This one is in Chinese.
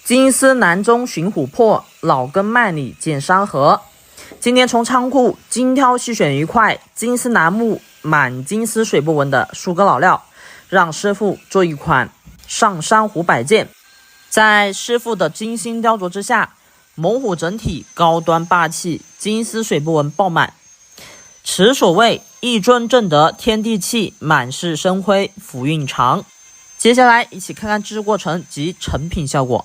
金丝南中寻琥珀，老根麦里见山河。今天从仓库精挑细选一块金丝楠木满金丝水波纹的树根老料，让师傅做一款上珊瑚摆件。在师傅的精心雕琢之下，猛虎整体高端霸气，金丝水波纹爆满。此所谓一尊正德天地气，满是生辉福运长。接下来一起看看制作过程及成品效果。